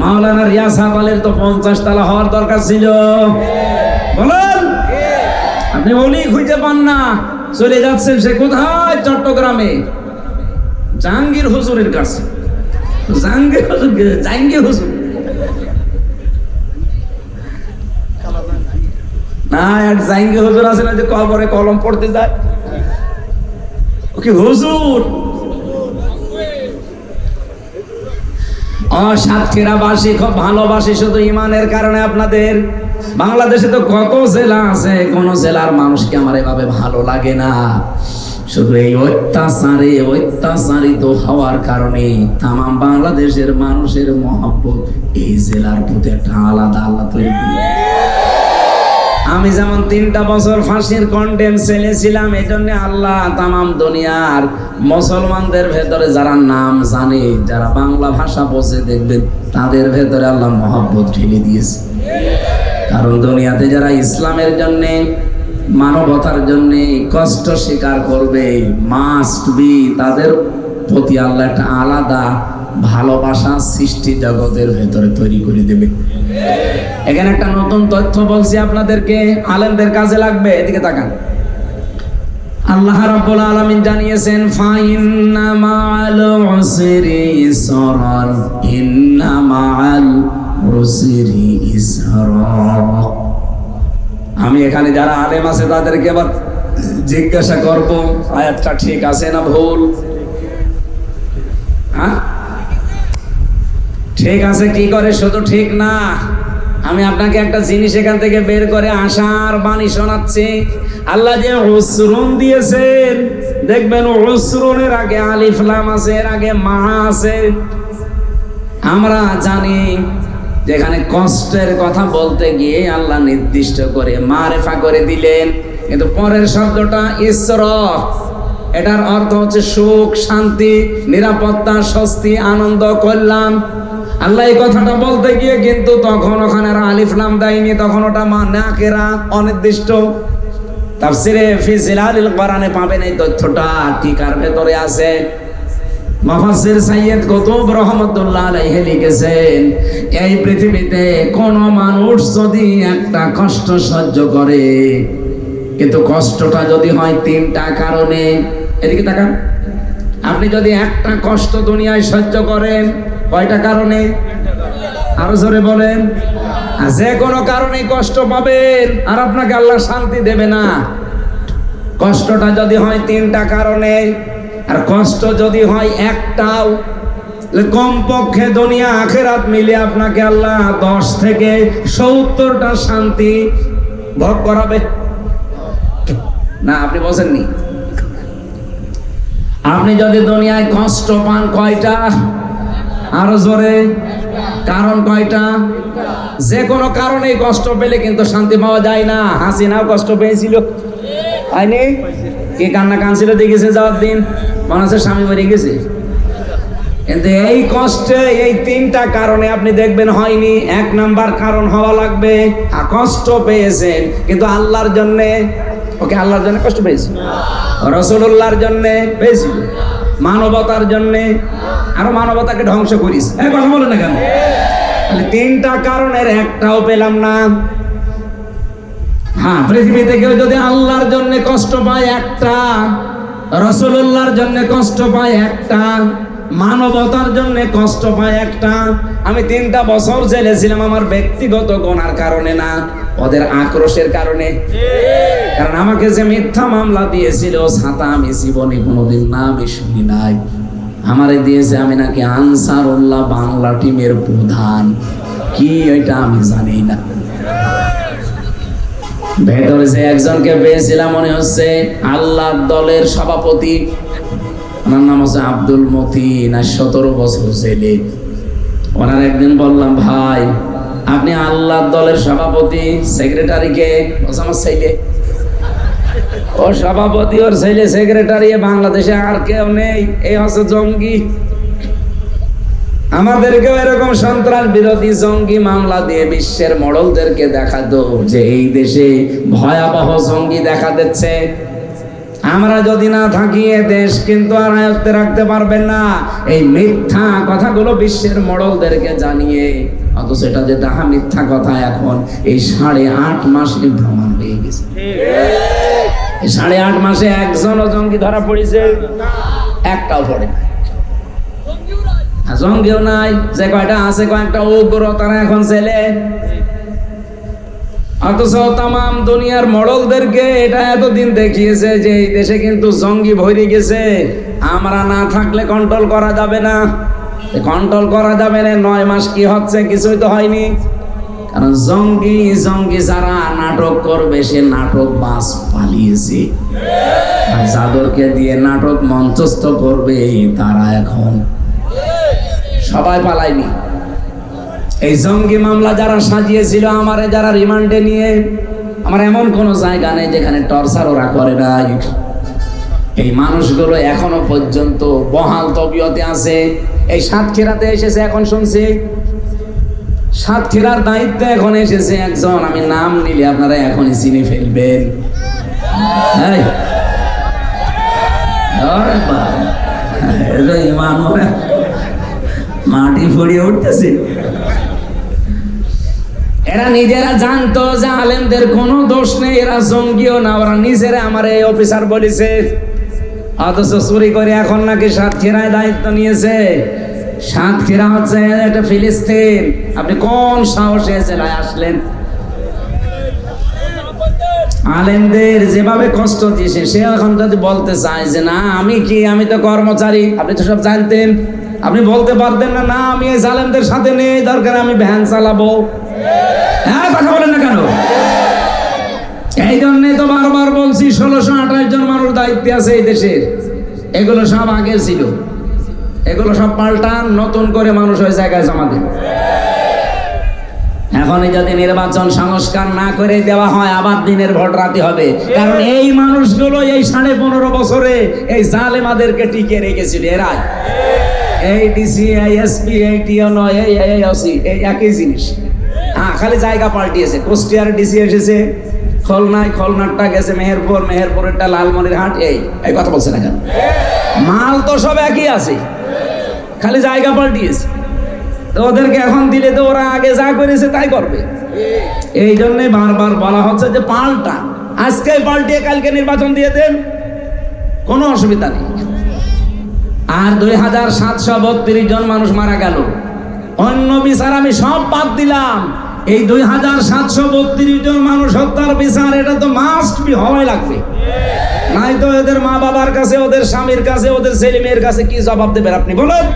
মাওলানা রিয়াসাত আলীর তো 50 তলা হওয়ার দরকার ছিল। বলেন, আপনি ওলি খুঁজে পান না, চলে যাচ্ছেন সে কোথায়? চট্টগ্রামে জাহাঙ্গীর হুজুরের কাছে। জাহাঙ্গীর হুজুর না, এক জাহাঙ্গীর হুজুর আছে না যে কবরে কলম পড়তে যায়, ওকে হুজুর। সাতক্ষীরাবাসী খুব ভালোবাসি শুধু ইমানের কারণে আপনাদের। বাংলাদেশে তো কত জেলা আছে, কোন জেলার মানুষকে আমার এভাবে ভালো লাগে না। শুধু এই অত্যাচারিত হওয়ার কারণে তামাম বাংলাদেশের মানুষের মহব্বত এই জেলার প্রতি একটা আলাদা আল্লাহ তৈরি করে। আমি যেমন 3টা বছর ফাঁসির কন্ডেম সেলে ছিলাম, এই জন্য আল্লাহ তামাম দুনিয়ার মুসলমানদের ভেতরে যারা নাম জানে, যারা বাংলা ভাষা বোঝে, দেখবেন তাদের ভেতরে আল্লাহ মহব্বত ঢেলে দিয়েছে। কারণ দুনিয়াতে যারা ইসলামের জন্যে মানবতার জন্য কষ্ট স্বীকার করবে, মাস্ট বি তাদের প্রতি আল্লাহ একটা আলাদা ভালোবাসা সৃষ্টি জগতের ভেতরে তৈরি করে দেবে। এখানে একটা নতুন তথ্য বলছি আপনাদেরকে, আলেমদের কাজে লাগবে। এদিকে তাকান। আল্লাহ রাব্বুল আলামিন জানিয়েছেন, ফাইন্না মাআল উসরি ইসরান, ইন্না মাআল উসরি ইসরা। আমি এখানে যারা আলেম আছে তাদেরকে আবার জিজ্ঞাসা করব, আয়াতটা ঠিক আছে না ভুল? হ্যাঁ, ঠিক আছে কি করে? শুধু ঠিক না, আমি আপনাকে একটা জিনিস এখান থেকে বের করে আশার বাণী শোনাচ্ছি। আল্লাহ যে উসরুন দিয়েছেন, দেখবেন উসরুনের আগে আলিফ লাম আছে, এর আগে মা আছে। আমরা জানি যেখানে কষ্টের কথা বলতে গিয়ে আল্লাহ নির্দিষ্ট করে মারেফা করে দিলেন, কিন্তু পরের শব্দটা ইসরা, এটার অর্থ হচ্ছে সুখ, শান্তি, নিরাপত্তা, স্বস্তি, আনন্দ, কল্যাণ। আল্লাহ এই কথাটা বলতে গিয়ে কিন্তু তখন ওখানে আর আলিফ লাম দেয়নি, তখন ওটা নাকিরা, অনির্দিষ্ট। তাফসিরে ফি জিলালিল কোরআনে পাবেন এই তথ্যটা, টিকার ভেতরে আছে। মুফাসসির সাইয়্যিদ কুতুব রাহমাতুল্লাহ আলাইহি লিখেছেন, এই পৃথিবীতে কোন মানুষ যদি একটা কষ্ট সহ্য করে, কিন্তু কষ্টটা যদি হয় তিনটা কারণে, এদিকে তাকান, আপনি যদি একটা কষ্ট দুনিয়ায় সহ্য করেন, কয়টা কারণে? আরো জোরে বলেন। যে কোনো কারণে কষ্ট পাবেন, আর আপনাকে আল্লাহ শান্তি দেবে না। কষ্টটা যদি হয় তিনটা কারণে, আর কষ্ট যদি হয় একটাও, কমপক্ষে দুনিয়া আখিরাত মিলে আপনাকে আল্লাহ 10 থেকে 70টা শান্তি ভোগ করাবে। না, আপনি বলেননি। আপনি যদি দুনিয়ায় কষ্ট পান কয়টা? আরো জোরে। কারণ কয়টা? যে কোনো কারণে কষ্ট পেলে কিন্তু শান্তি পাওয়া যায় না। হাসিনাও কষ্ট পেয়েছিল, হয়নি? কি কান্না কানছিল দেখেছে যাওয়ার দিন, মনে হচ্ছে স্বামী মরে গেছে। কিন্তু এই কষ্টে এই তিনটা কারণে আপনি দেখবেন হয়নি। 1 নাম্বার কারণ হওয়া লাগবে, কষ্ট পেয়েছেন কিন্তু আল্লাহর জন্যে। ওকে, আল্লাহর জন্য কষ্ট পেয়েছি, রাসূলুল্লাহর জন্য পেয়েছি, মানবতার জন্য। আরো মানবতাকে ধ্বংস করিস, কথা বলে না কেন? তিনটা কারণের একটাও পেলাম না। হ্যাঁ, পৃথিবীতে কেউ যদি আল্লাহর জন্য কষ্ট পায় একটা, রাসূলুল্লাহর জন্য কষ্ট পায় একটা, মানবতার জন্য কষ্ট পায় একটা। আমি 3টা বছর জেলে ছিলাম আমার ব্যক্তিগত গুনার কারণে না, ওদের আক্রোশের কারণে। কারণ আমাকে যে মিথ্যা মামলা দিয়েছিল, ছাতা আমি জীবনে কোনোদিন নামই শুনি নাই। আমারে দিয়েছে আমি নাকি আনসারুল্লাহ বাংলা টিমের প্রধান, কি এটা আমি জানি না। ভেতরে যে একজনকে পেয়েছিলাম মনে হচ্ছে আল্লাহর দলের সভাপতি, ওনার নাম হচ্ছে আব্দুল মতিন, 17 বছর জেলে। ওনার একদিন বললাম, ভাই আপনি আল্লাহর দলের সভাপতি, সেক্রেটারিকে? আমার ছেলে। ও সভাপতি, ওর ছেলে সেক্রেটারি, বাংলাদেশে আর কেউ নেই, এই হচ্ছে জঙ্গি। আমাদেরকেও এরকম সন্ত্রাস বিরোধী জঙ্গি মামলা দিয়ে বিশ্বের মডেলদেরকে দেখাতো যে এই দেশে ভয়াবহ জঙ্গি দেখা দিচ্ছে। আমরা যদি না থাকি এ দেশ কিন্তু আর আয়ত্তে রাখতে পারবেন না। এই মিথ্যা কথাগুলো বিশ্বের মডেলদেরকে জানিয়ে, অথচ এটা যে তাহা মিথ্যা কথা এখন এই 8.5 মাসে প্রমাণ হয়ে গেছে। 8.5 মাসে একজনও জঙ্গি ধরা পড়েছে? একটাও পড়ে না। জঙ্গিও নাই, যে কয়টা আছে কয়েকটা উগ্র, তারা এখন ছেলে। অথচ তাম দুনিয়ার মডেলদেরকে এটা এতদিন দেখিয়েছে যে এই দেশে কিন্তু জঙ্গি ভরে গেছে। আমরা না থাকলে কন্ট্রোল করা যাবে না। কন্ট্রোল করা যাবে না। 9 মাস কি হচ্ছে? কিছুই তো হয়নি। কারণ জঙ্গি যারা নাটক করবে, সে নাটক বাস পালিয়েছে। আর যাদেরকে দিয়ে নাটক মঞ্চস্থ করবে তারা এখন সবাই পালায়নি। এই জঙ্গি মামলা যারা সাজিয়েছিল, আমারে যারা রিমান্ডে নিয়ে, আমার এমন কোন জায়গা নেই যেখানে টর্চার ওরা করে নাই। এই মানুষগুলো এখনো পর্যন্ত বহাল তবিয়তে আছে। এই সাতক্ষীরাতে এসেছে, এখন শুনছি সাতক্ষীরার দায়িত্বে এখন এসেছে একজন, আমি নাম নিলে আপনারা এখনই চিনে ফেলবেন। এই আরে বাবা, এটা ইমান মনে মাটি ফুড়িয়ে উঠতেছে। এরা নিজেরা জানতো যে আলেমদের কোনো দোষ নেই, এরা জঙ্গিও না, ওরা নিজেরা আমার এই অফিসার বলেছে, অথচ চুরি করে এখন নাকি সাতক্ষীরায় দায়িত্ব নিয়েছে। সাতক্ষীরা হচ্ছে একটা ফিলিস্তিন। আপনি কোন সাহসে জেলায় আসলেন? আলেমদের যেভাবে কষ্ট দিয়েছে, সে এখন যদি বলতে চায় যে না আমি কি, আমি তো কর্মচারী, আপনি তো সব জানতেন, আপনি বলতে পারতেন না না আমি এই জালেমদের সাথে নেই, দরকার আমি ভ্যান চালাবো। হ্যাঁ, কথা বলেন না কেন? এই জন্যে তো বারবার বলছি 1628 জন মানুষ দায়িত্বে আছে এই দেশের। এগুলো সব আগে ছিল, এগুলো সব পাল্টান, নতুন করে মানুষ ওই জায়গায় জমা দেন। এখনই যদি নির্বাচন সংস্কার না করে দেওয়া হয়, আবার দিনের ভোট রাতে হবে। কারণ এই মানুষগুলো এই 15.5 বছরে এই জালেমাদেরকে টিকে রেখেছিল। এরা এই ডিসি, এই এসপি, এই টিএনও, এই ওসি, এই একই জিনিস। হ্যাঁ, খালি জায়গা পাল্টিয়েছে। কুষ্টিয়ার ডিসি এসেছে খুলনায়, খুলনারটা গেছে মেহেরপুর, মেহেরপুরেরটা লালমনিরহাট। এই কথা বলছে না কেন? মাল তো সব একই আছে, খালি জায়গা পাল্টিয়েছে। তো ওদেরকে এখন দিলে তো ওরা আগে যা করেছে তাই করবে। এই জন্যই বারবার বলা হচ্ছে যে পাল্টা, আজকে পাল্টিয়ে কালকে নির্বাচন দিয়ে দেন, কোনো অসুবিধা নেই। আর 2732 জন মানুষ মারা গেল। অন্য বিচার আমি সব বাদ দিলাম, এই 2732 জন মানুষ হত্যার বিচার এটা তো মাস্ট বি হওয়াই লাগবে। নাই তো এদের মা বাবার কাছে, ওদের স্বামীর কাছে, ওদের ছেলে মেয়ের কাছে কি জবাব দেবেন আপনি বলেন?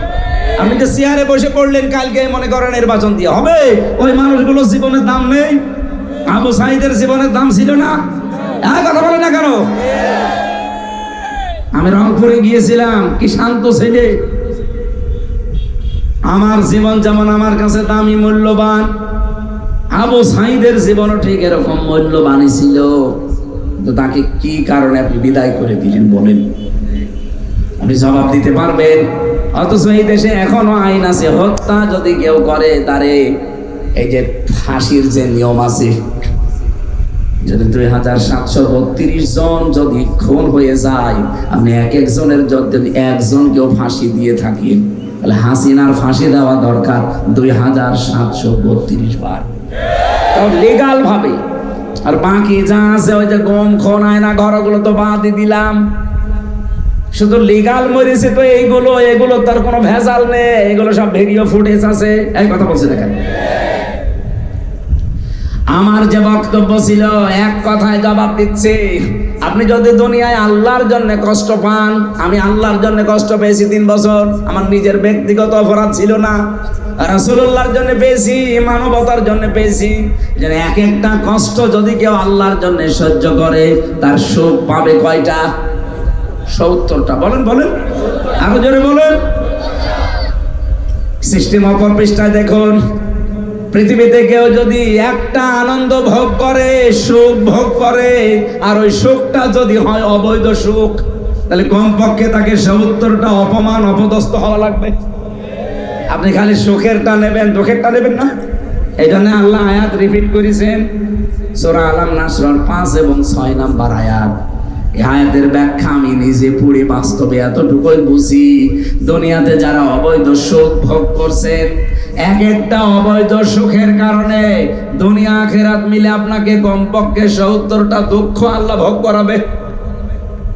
আপনি যে চেয়ারে বসে পড়লেন, কালকে মনে করেন নির্বাচন দিয়ে হবে, ওই মানুষগুলোর জীবনের দাম নেই? আবু সাঈদের জীবনের দাম ছিল না? কথা বলেন না কেন? আমি রংপুরে গিয়েছিলাম, কি শান্ত ছেলে। আমার জীবন যেমন আমার কাছে দামি, মূল্যবান, আবু সাঈদের জীবনও ঠিক এরকম মূল্যবানই ছিল। তো তাকে কি কারণে আপনি বিদায় করে দিলেন বলেন? আপনি জবাব দিতে পারবেন? অথচ এই দেশে এখনো আইন আছে, হত্যা যদি কেউ করে তারে এই যে ফাঁসির যে নিয়ম আছে, যদি 2732 জন যদি খুন হয়ে যায়, আপনি এক একজনের যদি একজনকেও ফাঁসি দিয়ে থাকেন, তাহলে হাসিনার ফাঁসি দেওয়া দরকার 2732 বার, লিগাল ভাবে। আর বাকি যা আছে ওই যে গম, খন, আয়না ঘর, ওগুলো তো বাদই দিলাম। শুধু লিগাল মরেছে তো এগুলো তার কোনো ভেজাল নেই, এগুলো সব ভিডিও ফুটেজ আছে। এই কথা বলছে দেখেন। আমার যে বক্তব্য ছিল, এক কথায় জবাব দিচ্ছি। আপনি যদি দুনিয়ায় আল্লাহর জন্য কষ্ট পান, আমি আল্লাহর জন্য কষ্ট পেয়েছি 3 বছর, আমার নিজের ব্যক্তিগত অপরাধ ছিল না, রাসূলুল্লাহর জন্য পেয়েছি, মানবতার জন্য পেয়েছি। যেন এক একটা কষ্ট যদি কেউ আল্লাহর জন্য সহ্য করে, তার সুখ পাবে কয়টা? 70টা। বলেন বলেন, আরো জোরে বলেন। সিস্টেম অপর পৃষ্ঠায় দেখুন, পৃথিবীতে কেউ যদি একটা আনন্দ ভোগ করে, সুখ ভোগ করে, আর ওই সুখটা যদি হয় অবৈধ সুখ, তাহলে কমপক্ষে তাকে 70টা অপমান, অপদস্থ হওয়া লাগবে। আপনি খালি সুখেরটা নেবেন, দুঃখেরটা নেবেন না। এই জন্য আল্লাহ আয়াত রিপিট করেছেন, সূরা আলাম নাসর 5 এবং 6 নাম্বার আয়াত। এই আয়াতের ব্যাখ্যা আমি নিজে পড়ে বাস্তবে এতটুকুই বুঝি, দুনিয়াতে যারা অবৈধ সুখ ভোগ করছেন, এক একটা অবৈধ সুখের কারণে দুনিয়া আখিরাত মিলে আপনাকে কমপক্ষে 70টা দুঃখ আল্লাহ ভোগ করাবে।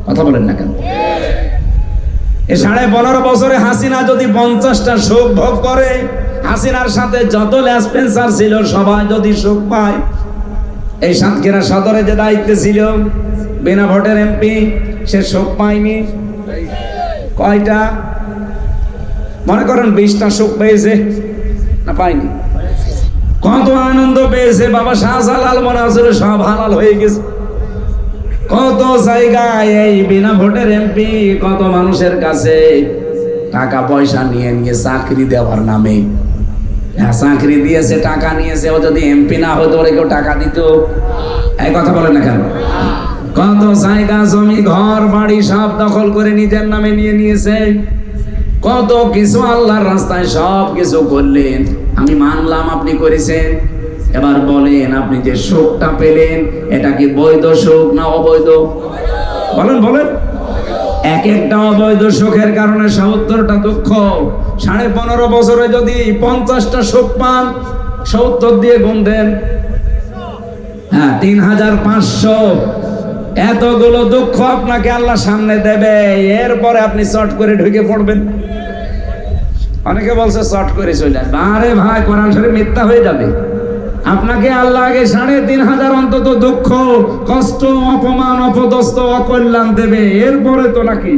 কথা বলেন না কেন? এই 15.5 বছরে হাসিনা যদি 50টা সুখ ভোগ করে, হাসিনার সাথে যত লেসপেন্সার ছিল সবাই যদি সুখ পায়, এই সাতক্ষীরা সদরে যে দায়িত্বে ছিল বিনা ভোটের এমপি, সে সুখ পায়নি কয়টা? মনে করেন 20টা সুখ পেয়েছে না পায়নি? কত আনন্দ পেয়েছে বাবা শাহজালাল, মনে হচ্ছিল সব হালাল হয়ে গেছে। কত জায়গায় এই বিনা ভোটের এমপি কত মানুষের কাছে টাকা পয়সা নিয়ে নিয়ে চাকরি দেওয়ার নামে, চাকরি দিয়েছে, টাকা নিয়েছে। ও যদি এমপি না হতো ওরে কেউ টাকা দিত? এই কথা বলে না কেন? কত জায়গা, জমি, ঘর, বাড়ি সব দখল করে নিজের নামে নিয়ে নিয়েছে। কত কিছু আল্লাহর রাস্তায় সব কিছু করলেন, আমি মানলাম আপনি করেছেন, এবার বলেন, আপনি যে সুখটা পেলেন এটা কি বৈধ সুখ না অবৈধ? বলেন বলেন। এক একটা অবৈধ সুখের কারণে ৭০টা দুঃখ। ১৫.৫ বছরে যদি 50টা সুখ পান, ৭০ দিয়ে গুণ দেন, হ্যাঁ ৩৫০০। এতগুলো দুঃখ আপনাকে আল্লাহ সামনে দেবে, এরপরে আপনি চট করে ঢুকে পড়বেন। অনেকে বলছে চট করে চলে আসবে। আরে ভাই, কোরআন শরীফ মিথ্যা হয়ে যাবে। আপনাকে আল্লাহ আগে ৩৫০০ অন্তত দুঃখ, কষ্ট, অপমান, অপদস্থ, অকল্যাণ দেবে, এরপরে তো নাকি